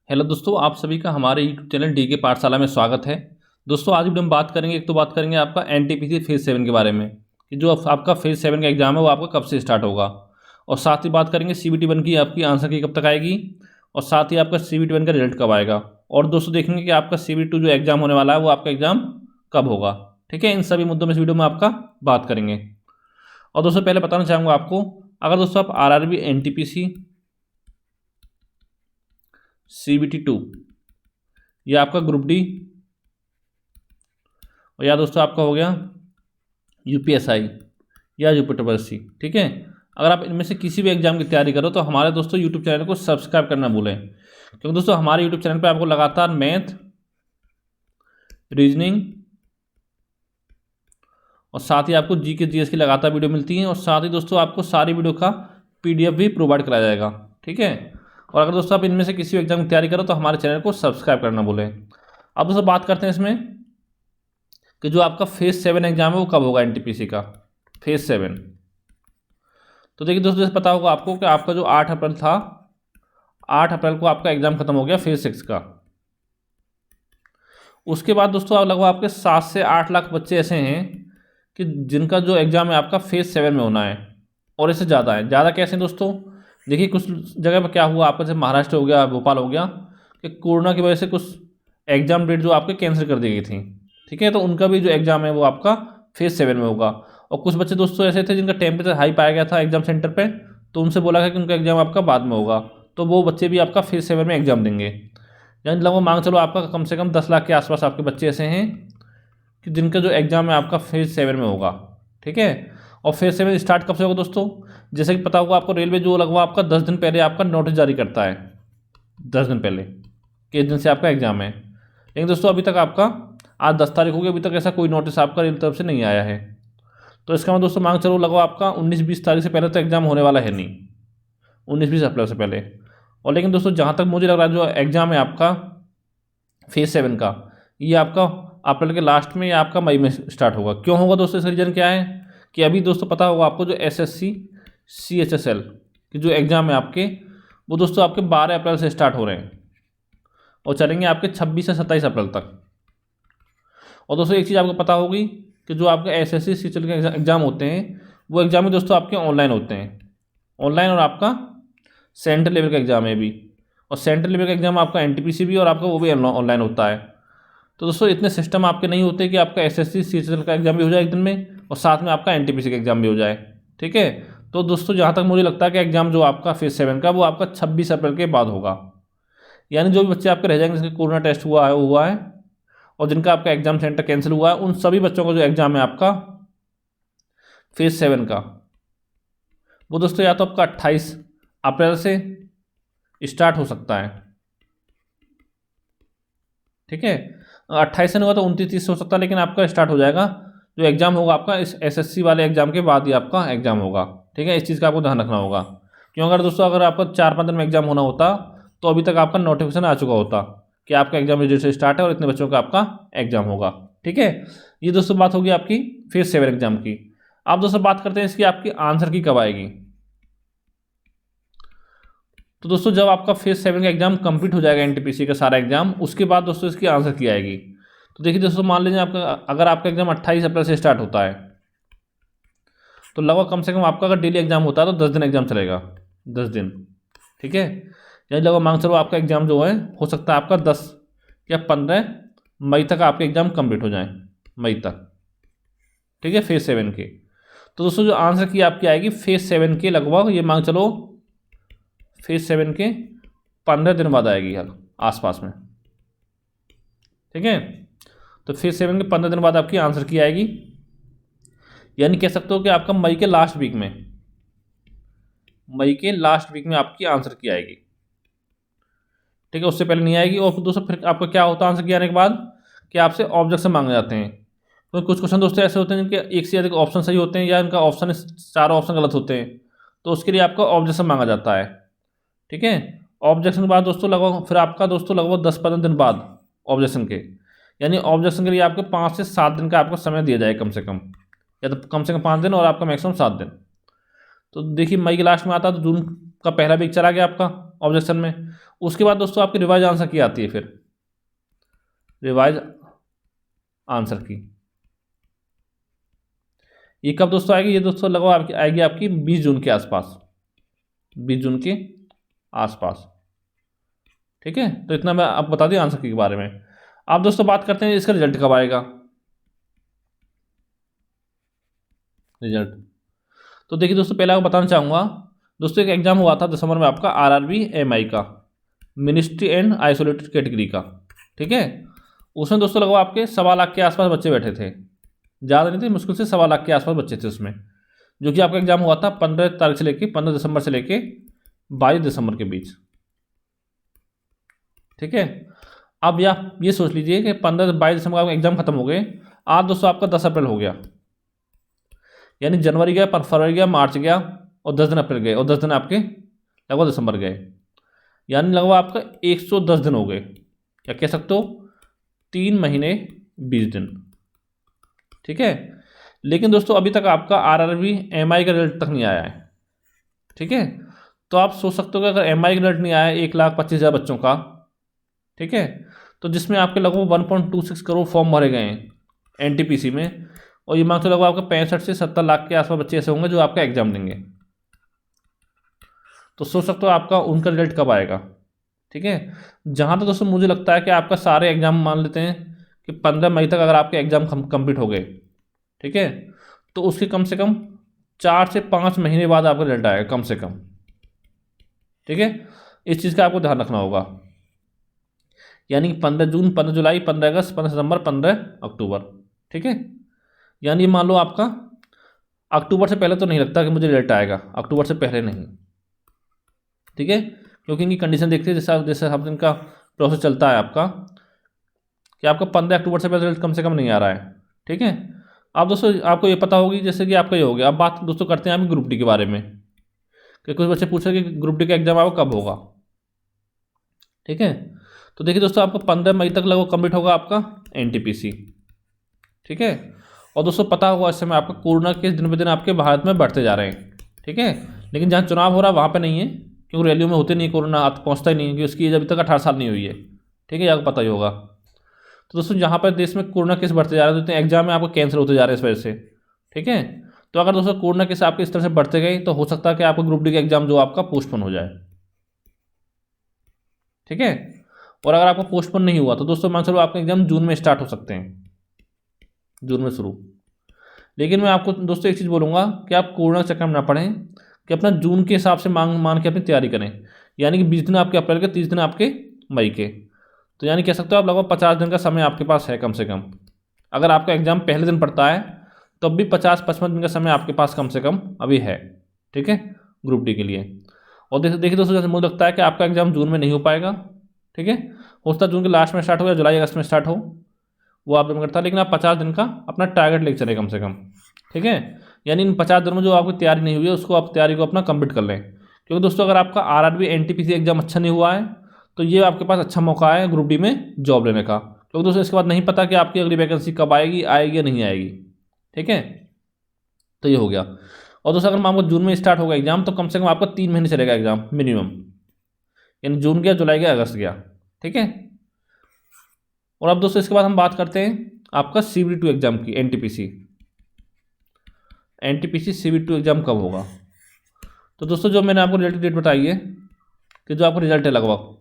Hello दोस्तों, आप सभी का हमारे यूट्यूब चैनल डी के पाठशाला में स्वागत है। दोस्तों आज भी हम बात करेंगे, एक तो बात करेंगे आपका एनटीपीसी फेज़ 7 के बारे में कि जो आपका फेज़ 7 का एग्ज़ाम है वो आपका कब से स्टार्ट होगा, और साथ ही बात करेंगे सीबीटी 1 की आपकी आंसर की कब तक आएगी, और साथ ही आपका सीबीटी 1 का रिजल्ट कब आएगा, और दोस्तों देखेंगे कि आपका सीबीटी 2 जो एग्ज़ाम होने वाला है वो आपका एग्ज़ाम कब होगा। ठीक है, इन सभी मुद्दों में इस वीडियो में आपका बात करेंगे। और दोस्तों पहले बताना चाहूँगा आपको, अगर दोस्तों आप आरआरबी, एनटीपीसी, सीबीटी 2 या आपका ग्रुप डी, और या दोस्तों आपका हो गया यूपीएसआई या यूपीट्रिपलसी, ठीक है, अगर आप इनमें से किसी भी एग्जाम की तैयारी करो तो हमारे दोस्तों यूट्यूब चैनल को सब्सक्राइब करना भूलें, क्योंकि दोस्तों हमारे यूट्यूब चैनल पे आपको लगातार मैथ, रीजनिंग और साथ ही आपको जीके जीएस की लगातार वीडियो मिलती हैं, और साथ ही दोस्तों आपको सारी वीडियो का पीडीएफ भी प्रोवाइड कराया जाएगा। ठीक है, और अगर दोस्तों आप इनमें से किसी एग्जाम की तैयारी करो तो हमारे चैनल को सब्सक्राइब करना भूलें। अब दोस्तों बात करते हैं इसमें कि जो आपका फेज़ 7 एग्जाम है वो कब होगा एनटीपीसी का फेज़ 7। तो देखिए दोस्तों, जैसे पता होगा आपको कि आपका जो 8 अप्रैल था, 8 अप्रैल को आपका एग्जाम खत्म हो गया फेज़ 6 का। उसके बाद दोस्तों लगभग आपके 7 से 8 लाख बच्चे ऐसे हैं कि जिनका जो एग्ज़ाम है आपका फेज़ 7 में होना है, और इससे ज़्यादा है। ज़्यादा कैसे दोस्तों, देखिए कुछ जगह पर क्या हुआ आपका, जैसे महाराष्ट्र हो गया, भोपाल हो गया, कि कोरोना की वजह से कुछ एग्ज़ाम डेट जो आपके कैंसिल कर दी गई थी। ठीक है, तो उनका भी जो एग्ज़ाम है वो आपका फेज़ 7 में होगा। और कुछ बच्चे दोस्तों ऐसे थे जिनका टेम्परेचर हाई पाया गया था एग्जाम सेंटर पे, तो उनसे बोला गया कि उनका एग्ज़ाम आपका बाद में होगा, तो वो बच्चे भी आपका फेज़ 7 में एग्ज़ाम देंगे। यानी लगभग मांग चलो आपका कम से कम 10 लाख के आसपास आपके बच्चे ऐसे हैं कि जिनका जो एग्ज़ाम है आपका फेज़ 7 में होगा। ठीक है, और फेज़ 7 स्टार्ट कब से होगा दोस्तों, जैसे कि पता होगा आपको, रेलवे जो लगभग आपका 10 दिन पहले आपका नोटिस जारी करता है, 10 दिन पहले कि इस दिन से आपका एग्ज़ाम है। लेकिन दोस्तों अभी तक आपका आज 10 तारीख हो गई, अभी तक ऐसा कोई नोटिस आपका रेल तरफ से नहीं आया है। तो इसका मतलब दोस्तों मांग चलो लगभग आपका 19-20 तारीख से पहले तो एग्ज़ाम होने वाला है नहीं, 19-20 अप्रैल से पहले। और लेकिन दोस्तों जहाँ तक मुझे लग रहा है जो एग्ज़ाम है आपका फेज़ 7 का, ये आपका अप्रैल के लास्ट में या आपका मई में स्टार्ट होगा। क्यों होगा दोस्तों, इसका रीज़न क्या है कि अभी दोस्तों पता होगा आपको जो एसएससी सीएचएसएल के जो एग्ज़ाम है आपके, वो दोस्तों आपके 12 अप्रैल से स्टार्ट हो रहे हैं और चलेंगे आपके 26 से 27 अप्रैल तक। और दोस्तों एक चीज़ आपको पता होगी कि जो आपके एसएससी सीएचएसएल के एग्ज़ाम होते हैं वो एग्ज़ाम में दोस्तों आपके ऑनलाइन होते हैं, ऑनलाइन, और आपका सेंट्रल लेवल का एग्ज़ाम है भी, और सेंट्रल लेवल का एग्ज़ाम आपका एनटीपीसी भी, और आपका वो भी ऑनलाइन होता है। तो दोस्तों इतने सिस्टम आपके नहीं होते कि आपका एसएससी सीएचएसएल का एग्ज़ाम भी हो जाए एक दिन में, और साथ में आपका एनटीपीसी का एग्ज़ाम भी हो जाए। ठीक है, तो दोस्तों जहाँ तक मुझे लगता है कि एग्ज़ाम जो आपका फेज़ 7 का वो आपका 26 अप्रैल के बाद होगा। यानी जो भी बच्चे आपके रह जाएंगे जिनका कोरोना टेस्ट हुआ है और जिनका आपका एग्ज़ाम सेंटर कैंसिल हुआ है, उन सभी बच्चों का जो एग्ज़ाम है आपका फेज़ 7 का, वो दोस्तों या तो आपका 28 अप्रैल से स्टार्ट हो सकता है। ठीक है, 28 से नहीं हुआ तो 29-30 से हो सकता है, लेकिन आपका स्टार्ट हो जाएगा जो एग्ज़ाम होगा आपका इस एसएससी वाले एग्ज़ाम के बाद ही आपका एग्ज़ाम होगा। ठीक है, इस चीज़ का आपको ध्यान रखना होगा, क्यों अगर दोस्तों अगर आपका 4-5 दिन में एग्ज़ाम होना होता तो अभी तक आपका नोटिफिकेशन आ चुका होता कि आपका एग्ज़ाम इस डेट से स्टार्ट है और इतने बच्चों का आपका एग्ज़ाम होगा। ठीक है, ये दोस्तों बात होगी आपकी फेज़ 7 एग्ज़ाम की। आप दोस्तों बात करते हैं इसकी आपकी आंसर की कब आएगी। तो दोस्तों जब आपका फेज़ 7 का एग्ज़ाम कंप्लीट हो जाएगा एनटीपीसी का सारा एग्ज़ाम, उसके बाद दोस्तों इसकी आंसर की आएगी। तो देखिए दोस्तों, मान लीजिए आपका अगर आपका एग्ज़ाम 28 अप्रैल से स्टार्ट होता है तो लगभग कम से कम आपका अगर डेली एग्ज़ाम होता है तो 10 दिन एग्ज़ाम चलेगा, 10 दिन। ठीक है, यानी लगभग मांग चलो आपका एग्ज़ाम जो है हो सकता है आपका 10 या 15 मई तक आपके एग्ज़ाम कंप्लीट हो जाएं, मई तक। ठीक है, फेज़ 7 के। तो दोस्तों जो आंसर की आपकी आएगी फेज़ 7 के लगभग ये मांग चलो फेज़ 7 के 15 दिन बाद आएगी यार आसपास में। ठीक है, तो फेज़ 7 के 15 दिन बाद आपकी आंसर की आएगी, यानी कह सकते हो कि आपका मई के लास्ट वीक में आपकी आंसर की आएगी। ठीक है, उससे पहले नहीं आएगी। और दोस्तों फिर आपका क्या होता है आंसर की आने के बाद कि आपसे ऑब्जेक्शन मांगे जाते हैं। तो कुछ क्वेश्चन दोस्तों ऐसे होते हैं जिनके एक से अधिक ऑप्शन सही होते हैं या इनका ऑप्शन चारों ऑप्शन गलत होते हैं, तो उसके लिए आपका ऑब्जेक्शन मांगा जाता है। ठीक है, ऑब्जेक्शन के बाद दोस्तों लगभग फिर आपका दोस्तों लगभग 10-15 दिन बाद ऑब्जेक्शन के, यानी ऑब्जेक्शन के लिए आपके 5 से 7 दिन का आपको समय दिया जाए कम से कम, या तो कम से कम 5 दिन और आपका मैक्सिमम 7 दिन। तो देखिए मई के लास्ट में आता है तो जून का पहला वीक चला गया आपका, ऑब्जेक्शन में। उसके बाद दोस्तों आपकी रिवाइज आंसर की आती है, फिर रिवाइज आंसर की ये कब दोस्तों आएगी? ये दोस्तों लगभग आपकी आएगी आपकी 20 जून के आसपास, 20 जून के आसपास। ठीक है, तो इतना मैं आप बता दिया आंसर की के बारे में। आप दोस्तों बात करते हैं इसका रिजल्ट कब आएगा। रिजल्ट तो देखिए दोस्तों, पहले आपको बताना चाहूँगा दोस्तों, एक एग्जाम हुआ था दिसंबर में आपका आरआरबी एमआई का, मिनिस्ट्री एंड आइसोलेटेड कैटेगरी का। ठीक है, उसमें दोस्तों लगभग आपके 1.25 लाख के आसपास बच्चे बैठे थे, ज़्यादा नहीं थे, मुश्किल से 1.25 लाख के आसपास बच्चे थे उसमें, जो कि आपका एग्जाम हुआ था 15 तारीख से लेके 15 दिसंबर से लेके 22 दिसंबर के बीच। ठीक है, अब ये सोच लीजिए कि 15-22 दिसंबर का एग्जाम खत्म हो गए, आज दोस्तों आपका 10 अप्रैल हो गया, यानी जनवरी गया, फरवरी गया, मार्च गया और 10 दिन अप्रैल गए और 10 दिन आपके लगभग दिसंबर गए, यानी लगभग आपका 110 दिन हो गए, या कह सकते हो 3 महीने 20 दिन। ठीक है, लेकिन दोस्तों अभी तक आपका आरआरबी एमआई का रिजल्ट तक नहीं आया है। ठीक है, तो आप सोच सकते हो कि अगर एमआई का रिजल्ट नहीं आया 1,25,000 बच्चों का, ठीक है, तो जिसमें आपके लगभग 1.26 करोड़ फॉर्म भरे गए हैं एनटीपीसी में, और ये मान के लगभग आपका 65 से 70 लाख के आसपास बच्चे ऐसे होंगे जो आपका एग्जाम देंगे। तो सोच सकते हो आपका उनका रिजल्ट कब आएगा। ठीक है, जहाँ तक दोस्तों मुझे लगता है कि आपका सारे एग्जाम मान लेते हैं कि 15 मई तक अगर आपके एग्जाम कंप्लीट हो गए, ठीक है, तो उसके कम से कम 4 से 5 महीने बाद आपका रिजल्ट आएगा कम से कम। ठीक है, इस चीज़ का आपको ध्यान रखना होगा, यानी 15 जून, 15 जुलाई, 15 अगस्त, 15 सितंबर, 15 अक्टूबर। ठीक है, यानी मान लो आपका अक्टूबर से पहले तो नहीं लगता कि मुझे रिजल्ट आएगा, अक्टूबर से पहले नहीं। ठीक है, क्योंकि इनकी कंडीशन देखते हैं, जैसा जैसे हम इनका प्रोसेस चलता है आपका, कि आपका 15 अक्टूबर से पहले रिजल्ट कम से कम नहीं आ रहा है। ठीक है, आप दोस्तों आपको ये पता होगी जैसे कि आपका ये हो गया। अब बात दोस्तों करते हैं हम ग्रुप डी के बारे में, कि कुछ बच्चे पूछ रहे कि ग्रुप डी का एग्जाम आपको कब होगा। ठीक है, तो देखिए दोस्तों, आपको 15 मई तक लगभग कंप्लीट होगा आपका एनटीपीसी। ठीक है, और दोस्तों पता होगा इस समय आपका कोरोना केस दिन ब दिन आपके भारत में बढ़ते जा रहे हैं। ठीक है, लेकिन जहाँ चुनाव हो रहा है वहाँ पे नहीं है, क्योंकि रैलियों में होते नहीं, कोरोना पहुँचता ही नहीं, क्योंकि उसकी एज अभी तक 18 साल नहीं हुई है। ठीक है, आपको पता ही होगा। तो दोस्तों जहाँ पर देश में कोरोना केस बढ़ते जा रहे हैं, तो एग्जाम में आपको कैंसिल होते जा रहे हैं इस वजह से। ठीक है, तो अगर दोस्तों कोरोना केस आपके इस तरह से बढ़ते गए तो हो सकता है कि आपका ग्रुप डी का एग्जाम जो आपका पोस्टपोन हो जाए। ठीक है, और अगर आपका पोस्टपोन नहीं हुआ तो दोस्तों मान चलो आपका एग्जाम जून में स्टार्ट हो सकते हैं, जून में शुरू। लेकिन मैं आपको दोस्तों एक चीज़ बोलूँगा कि आप कोरोना के चक्कर में ना पड़ें, कि अपना जून के हिसाब से मान के अपनी तैयारी करें, यानी कि 20 दिन आपके अप्रैल के, 30 दिन आपके मई के, तो यानी कह सकते हो आप लगभग 50 दिन का समय आपके पास है कम से कम। अगर आपका एग्जाम पहले दिन पड़ता है तो अब भी 50-55 दिन का समय आपके पास कम से कम अभी है। ठीक है, ग्रुप डी के लिए। और देखिए दोस्तों, जैसे मुझे लगता है कि आपका एग्जाम जून में नहीं हो पाएगा। ठीक है, हो सकता है जून के लास्ट में स्टार्ट हो या जुलाई अगस्त में स्टार्ट हो, वो आप डिपेंड करता है, लेकिन आप 50 दिन का अपना टारगेट लेकर चलें कम से कम। ठीक है, यानी इन 50 दिनों में जो आपकी तैयारी नहीं हुई है उसको आप तैयारी को अपना कंप्लीट कर लें, क्योंकि दोस्तों अगर आपका आरआरबी एनटीपीसी एग्जाम अच्छा नहीं हुआ है तो ये आपके पास अच्छा मौका है ग्रुप डी में जॉब लेने का, क्योंकि दोस्तों इसके बाद नहीं पता कि आपकी अगली वैकेंसी कब आएगी या नहीं आएगी। ठीक है, तो ये हो गया। और दोस्तों अगर मान लो जून में स्टार्ट होगा एग्जाम तो कम से कम आपका 3 महीने चलेगा एग्जाम मिनिमम, यानी जून गया, जुलाई गया, अगस्त गया। ठीक है, और अब दोस्तों इसके बाद हम बात करते हैं आपका CBT2 एग्जाम की, एनटीपीसी CBT2 एग्जाम कब होगा। तो दोस्तों जो मैंने आपको रिजल्ट डेट बताई है कि जो आपका रिजल्ट है लगभग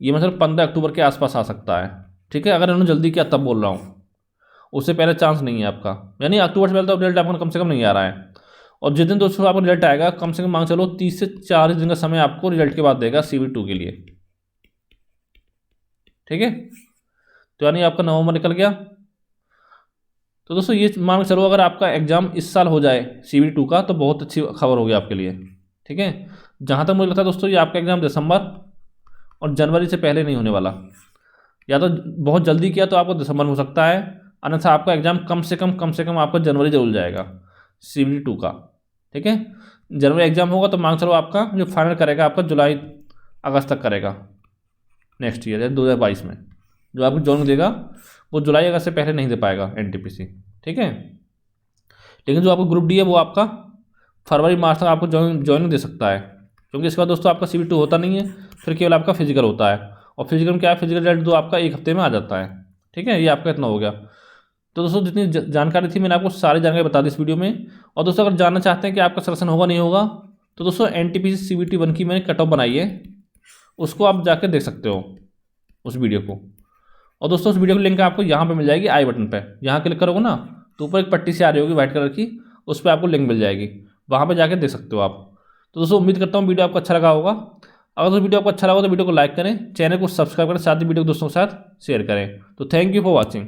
ये मतलब 15 अक्टूबर के आसपास आ सकता है। ठीक है, अगर इन्होंने जल्दी किया तब बोल रहा हूँ, उससे पहले चांस नहीं है आपका, यानी अक्टूबर से पहले तो रिजल्ट आपका कम से कम नहीं आ रहा है। और जिस दिन दोस्तों आपका रिजल्ट आएगा कम से कम मान चलो 30 से 40 दिन का समय आपको रिजल्ट के बाद देगा CBT2 के लिए। ठीक है, तो यानी आपका नवंबर निकल गया। तो दोस्तों ये मान के चलो अगर आपका एग्जाम इस साल हो जाए CBT2 का तो बहुत अच्छी खबर होगी आपके लिए। ठीक है, जहाँ तक मुझे लगता है दोस्तों ये आपका एग्जाम दिसंबर और जनवरी से पहले नहीं होने वाला, या तो बहुत जल्दी किया तो आपको दिसंबर में हो सकता है, अन्यथा आपका एग्जाम कम से कम आपका जनवरी जरूर जाएगा CBT2 का। ठीक है, जनवरी एग्जाम होगा तो मान चलो आपका जो फाइनल करेगा आपका जुलाई अगस्त तक करेगा नेक्स्ट ईयर 2022 में, जो आपको ज्वाइनिंग देगा वो जुलाई अगस्त से पहले नहीं दे पाएगा एनटीपीसी। ठीक है, लेकिन जो आपको ग्रुप डी है वो आपका फरवरी मार्च तक आपको ज्वाइनिंग दे सकता है, क्योंकि इसके बाद दोस्तों आपका CBT2 होता नहीं है, फिर केवल आपका फिजिकल होता है, और फिजिकल में क्या है, फिजिकल रिजल्ट 2 आपका 1 हफ्ते में आ जाता है। ठीक है, ये आपका इतना हो गया। तो दोस्तों जितनी जानकारी थी मैंने आपको सारी जानकारी बता दी इस वीडियो में। और दोस्तों अगर जानना चाहते हैं कि आपका सिलेक्शन होगा नहीं होगा, तो दोस्तों NTPC CBT 1 की मैंने कट ऑफ बनाई है, उसको आप जाकर देख सकते हो उस वीडियो को। और दोस्तों उस वीडियो की लिंक आपको यहाँ पे मिल जाएगी आई बटन पे, यहाँ क्लिक करोगे ना तो ऊपर एक पट्टी सी आ रही होगी वाइट कलर की, उस पर आपको लिंक मिल जाएगी, वहाँ पे जाकर देख सकते हो आप। तो दोस्तों उम्मीद करता हूँ वीडियो आपको अच्छा लगा होगा। अगर दोस्तों वीडियो आपको अच्छा लगा तो वीडियो को लाइक करें, चैनल को सब्सक्राइब करें, साथ ही वीडियो को दोस्तों के साथ शेयर करें। तो थैंक यू फॉर वॉचिंग।